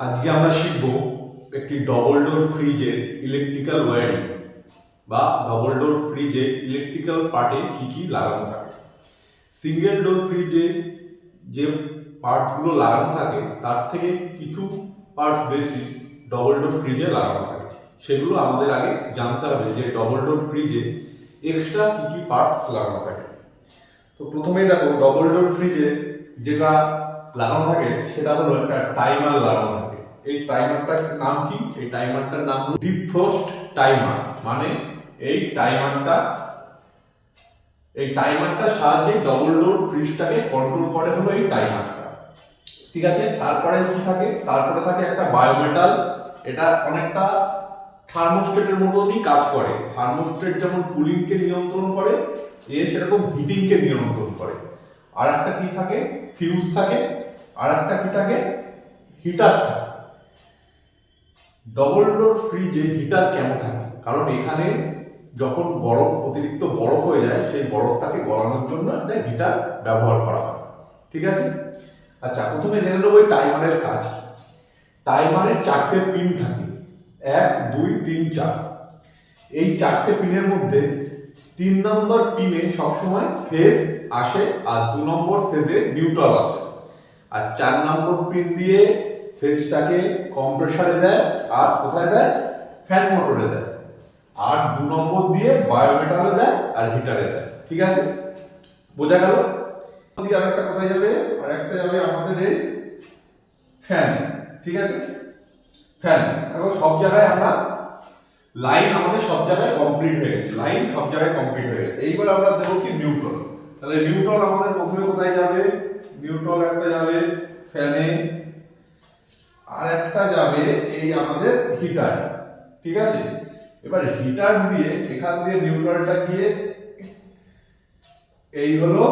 আজকে আমরা শিখব একটি ডবল ডোর ফ্রিজের ইলেকট্রিক্যাল ওয়্যারিং বা ডবল ডোর ফ্রিজে ইলেকট্রিক্যাল পার্টে কি কি লাগানো থাকে। সিঙ্গেল ডোর ফ্রিজে যে পার্টসগুলো লাগানো থাকে তার থেকে কিছু পার্টস বেশি ডবল ডোর ফ্রিজে লাগানো থাকে। সেগুলো আমাদের আগে জানতে হবে যে ডবল ডোর ফ্রিজে এক্সট্রা কি কি পার্টস লাগানো থাকে। তো প্রথমেই দেখো, ডবল ডোর ফ্রিজে যেটা লাগানো থাকে সেটা হলো একটা টাইমার লাগানো থাকে। এই টাইমারটার নাম কি? এই টাইমারটার নাম হলো ডিফ্রস্ট টাইমার। মানে এই টাইমারটার সাহায্যে ডবল ডোর ফ্রিজটাকে কন্ট্রোল করে হলো এই টাইমারটা। ঠিক আছে, তারপরে কি থাকে? তারপরে থাকে একটা বায়োমেটাল। এটা অনেকটা থার্মোস্টেটের মতনই কাজ করে। থার্মোস্টেট যেমন কুলিংকে নিয়ন্ত্রণ করে, সেরকম হিটিংকে নিয়ন্ত্রণ করে। আর একটা কি থাকে? ফিউজ থাকে। আর একটা কি থাকে? হিটার থাকে। ডবল ডোর ফ্রিজে হিটার কেন থাকে? কারণ এখানে যখন অতিরিক্ত বরফ হয়ে যায়, সেই বরফটাকে গলানোর জন্য একটা হিটার ব্যবহার করা হয়। ঠিক আছে, আচ্ছা, প্রথমে জেনে নেবো এই টাইমারের কাজ। টাইমারের 4টে পিন থাকে, 1, 2, 3, 4। এই 4টে পিনের মধ্যে 3 নম্বর পিনে সবসময় ফেজ আসে আর 2 নম্বর ফেজে নিউট্রাল আসে। আর 4 নম্বর পিন দিয়ে ফেজটাকে কম্প্রেসারে দেয় আর কোথায় দেয়? ফ্যান মোটরে দেয়। আর 2 নম্বর দিয়ে বায়োমেটালে দেয় আর হিটারে দেয়। ঠিক আছে, বোঝা গেল? আর একটা কোথায় যাবে? আর একটা যাবে আমাদের এই ফ্যান। ঠিক আছে, ফ্যান। এখন সব জায়গায় আমরা আমাদের সব জায়গায় কমপ্লিট হয়ে গেছে। সব জায়গায় কমপ্লিট হয়ে গেছে। এইবার আমরা দেবো কি? নিউট্রাল। তাহলে নিউট্রাল আমাদের প্রথমে কোথায় যাবে? নিউট্রাল একটা যাবে ফ্যানে, আর একটা যাবে এই আমাদের হিটার। ঠিক আছে, এবার হিটার দিয়ে এখান দিয়ে নিউট্রালটা গিয়ে এই হলো।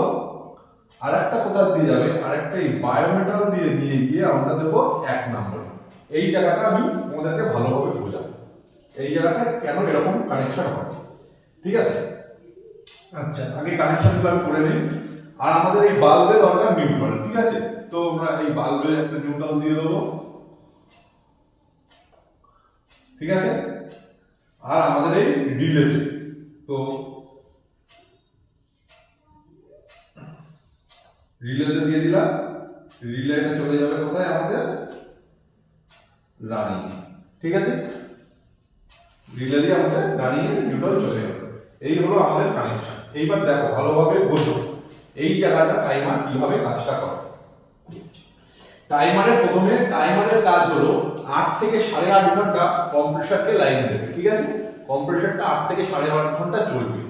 আর একটা কোথা দিয়ে যাবে? আর একটা এই বায়োমেটাল দিয়ে গিয়ে আমরা দেবো 1 নম্বরে। এই জায়গাটা আমি তোমাদেরকে ভালোভাবে বোঝাবো, এই জায়গাটা কেন এরকম কানেকশন হয়। ঠিক আছে, আচ্ছা, আগে কানেকশনগুলো আমি করে নিই। আর আমাদের এই বাল্বে দরকার নিউট্রাল। ঠিক আছে, তো আমরা এই বাল্বে একটা নিউট্রাল দিয়ে দেবো। ঠিক আছে, আর আমাদের এই রিলেতে, তো রিলেতে দিয়ে দিলাম। রিলেটা চলে যাবে কোথায়? আমাদের রানিং। ঠিক আছে, রিলে দিয়ে আমাদের রানিং এর নিউট্রাল চলে যাবে। এই হলো আমাদের কানেকশন। এইবার দেখো, ভালোভাবে বোঝো এই জায়গাটা টাইমার কিভাবে কাজটা করে। টাইমারের কাজ হলো 8 থেকে 8.5 ঘন্টা কম্প্রেসারকে লাইন দেবে। ঠিক আছে, কম্প্রেসারটা 8 থেকে 8.5 ঘন্টা চলবে।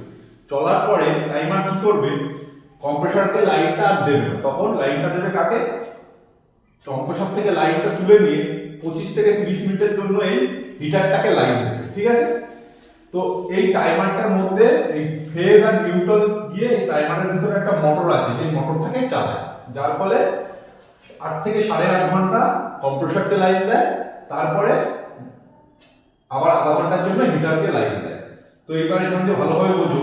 চলার পরে টাইমার কি করবে? কম্প্রেসারকে লাইনটা আর দেবে না। তখন লাইনটা দেবে কাকে? কম্প্রেসার থেকে লাইনটা তুলে নিয়ে 25 থেকে 30 মিনিটের জন্য এই হিটারটাকে লাইন দেবে। ঠিক আছে, তো এই টাইমারটার মধ্যে এই ফেজ আর নিউট্রাল দিয়ে এই টাইমারের ভিতরে একটা মোটর আছে, এই মোটরটাকে চালায়। যার ফলে 8 থেকে 8.5 ঘন্টা কম্প্রেসারকে লাইন দেয়, তারপরে আবার আধা ঘন্টার জন্য হিটারকে লাইন দেয়। তো এবার এখান দিয়ে ভালোভাবে বোঝো,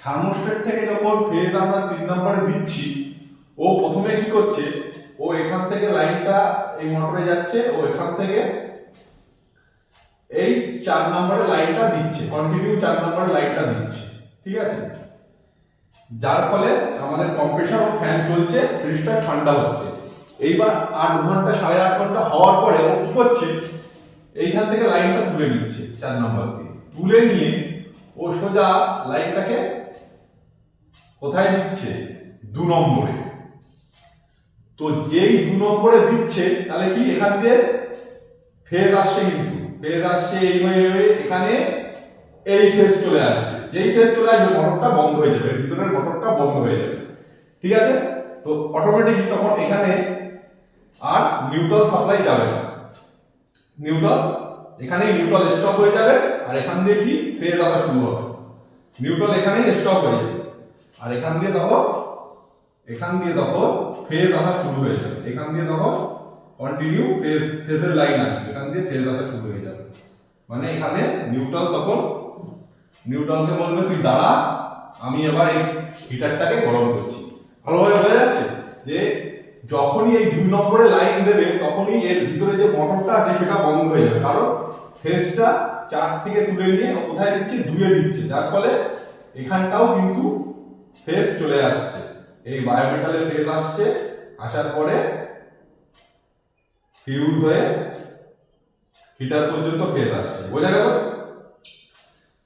থার্মোস্ট্যাট থেকে যখন ফেজ আমরা 3 নম্বরে দিচ্ছি, ও প্রথমে কি করছে? ও এখান থেকে লাইনটা এই মোটরে যাচ্ছে, ও এখান থেকে এই 4 নম্বরে লাইনটা দিচ্ছে, কন্টিনিউ 4 নম্বরে লাইনটা দিচ্ছে। ঠিক আছে, যার ফলে আমাদের কম্প্রেসার ও ফ্যান চলছে, ফ্রিজটা ঠান্ডা হচ্ছে। এইবার 8 ঘন্টা 8.5 ঘন্টা হওয়ার পরে ও কি করছে? এইখান থেকে লাইনটা তুলে নিচ্ছে 4 নম্বর দিয়ে। তুলে নিয়ে ও সোজা লাইনটাকে কোথায় দিচ্ছে? 2 নম্বরে। তো যেই 2 নম্বরে দিচ্ছে, তাহলে কি এখান দিয়ে ফেজ আসছে, কিন্তু ফেজ আসছে এই হয়ে এখানে এই ফেজ চলে আসবে। যেই ফেজ চলে আসবে, মোটরটা বন্ধ হয়ে যাবে, ভিতরের মোটরটা বন্ধ হয়ে যাবে। ঠিক আছে, তো অটোমেটিকলি তখন এখানে আর নিউট্রাল সাপ্লাই যাবে না। নিউট্রাল স্টপ হয়ে যাবে, আর এখান দিয়ে কি ফেজ আসা শুরু হবে। নিউট্রাল এখানেই স্টপ হয়ে যাবে, আর এখান দিয়ে তখন ফেজ আসা শুরু হয়ে যাবে। এখান দিয়ে তখন কন্টিনিউ ফেজের লাইন আসবে, এখান দিয়ে ফেজ আসা শুরু হয়ে যাবে। মানে এখানে নিউট্রালকে বলবে, তুই দাঁড়া, আমি এবার এই হিটারটাকে গরম করছি। ভালোভাবে বোঝা যাচ্ছে যে যখনই এই 2 নম্বরে লাইন দেবে তখনই এর ভিতরে যে মোটরটা আছে সেটা বন্ধ হয়ে যাবে, কারণ ফেজটা 4 থেকে তুলে নিয়ে কোথায় দিচ্ছে 2 এ দিচ্ছে, যার ফলে এখানটাও কিন্তু ফেজ চলে আসছে, এই বায়োমেটালের ফেজ আসছে, আসার পরে ফিউজ হয়ে হিটার পর্যন্ত ফেজ আসছে। বোঝা গেল?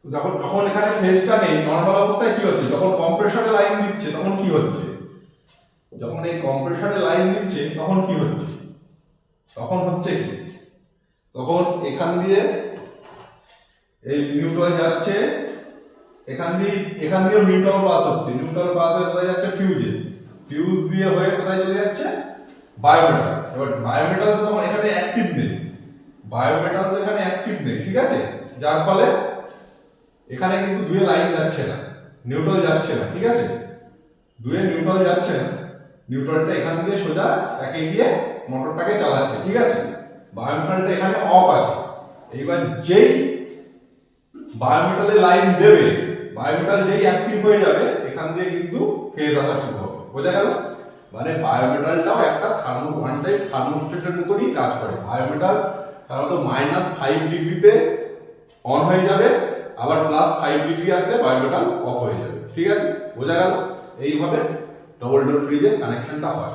যখন যখন এখানে ফেজটা নেই, নরমাল অবস্থায় কি হচ্ছে, যখন কম্প্রেসরে লাইন দিচ্ছে তখন কি হচ্ছে, যখন এই কম্প্রেসরে লাইন দিচ্ছে তখন কি হচ্ছে, তখন হচ্ছে কি, তখন এখান দিয়ে এই নিউট্রাল যাচ্ছে, এখান দিয়েও নিউট্রাল পাস হচ্ছে, নিউট্রাল পাস হয়ে কোথায় যাচ্ছে ফিউজে, ফিউজ দিয়ে হয়ে কোথায় চলে যাচ্ছে বায়োমেটাল। এবার বায়োমেটাল তো তখন এখানে অ্যাক্টিভ নেই, বায়োমেটাল তো এখানে অ্যাক্টিভ নেই, ঠিক আছে, যার ফলে এখানে কিন্তু 2 এ লাইন যাচ্ছে না, নিউট্রাল যাচ্ছে না, ঠিক আছে, 2 এ নিউট্রাল যাচ্ছে না, নিউট্রালটা এখান দিয়ে সোজা একে গিয়ে মোটরটাকে চালাচ্ছে, ঠিক আছে, বায়োমেটালটা এখানে অফ আছে। এইবার যেই বায়োমেটালে লাইন দেবে, বায়োমেটাল যেই অ্যাক্টিভ হয়ে যাবে এখান দিয়ে কিন্তু ফেজ আসা শুরু হবে। বোঝা গেল? মানে বায়োমেটালটাও একটা ওয়ান টাইপ থার্মোস্ট্যাটের মতনই কাজ করে। বায়োমেটাল সাধারণত -5 ডিগ্রিতে অন হয়ে যাবে, আবার +5 ডিগ্রি আসলে বায়োমেটাল অফ হয়ে যাবে, ঠিক আছে, বোঝা গেল? এইভাবে ডবল ডোর ফ্রিজের কানেকশনটা হয়।